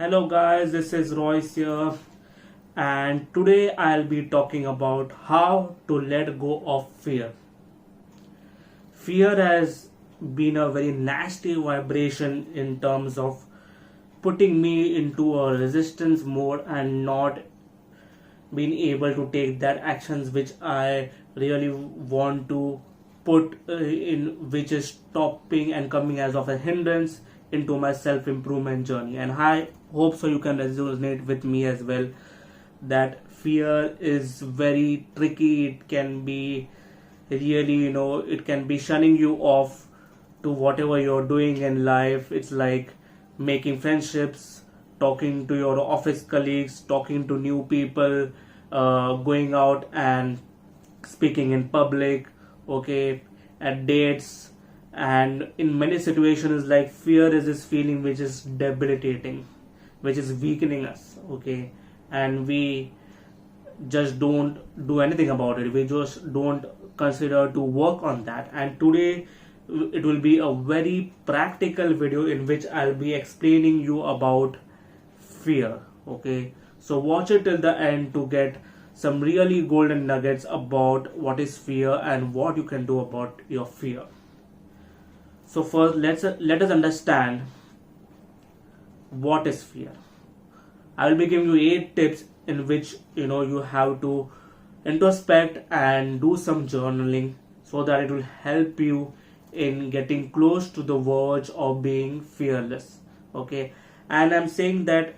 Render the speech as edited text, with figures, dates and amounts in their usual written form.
Hello guys, this is Royce here, and today I'll be talking about how to let go of fear. Fear has been a very nasty vibration in terms of putting me into a resistance mode and not being able to take that actions which I really want to put in, which is stopping and coming as of a hindrance into my self improvement journey. And I hope so you can resonate with me as well, that fear is very tricky. It can be really, it can be shunning you off to whatever you're doing in life. It's like making friendships, talking to your office colleagues, talking to new people, going out and speaking in public, okay, at dates. And in many situations, like, fear is this feeling which is debilitating, which is weakening us, okay, and we just don't do anything about it. We just don't consider to work on that. And today it will be a very practical video in which I'll be explaining you about fear, okay. So watch it till the end to get some really golden nuggets about what is fear and what you can do about your fear. So first, let us understand what is fear. I will be giving you 8 tips in which you have to introspect and do some journaling so that it will help you in getting close to the verge of being fearless, okay. And I'm saying that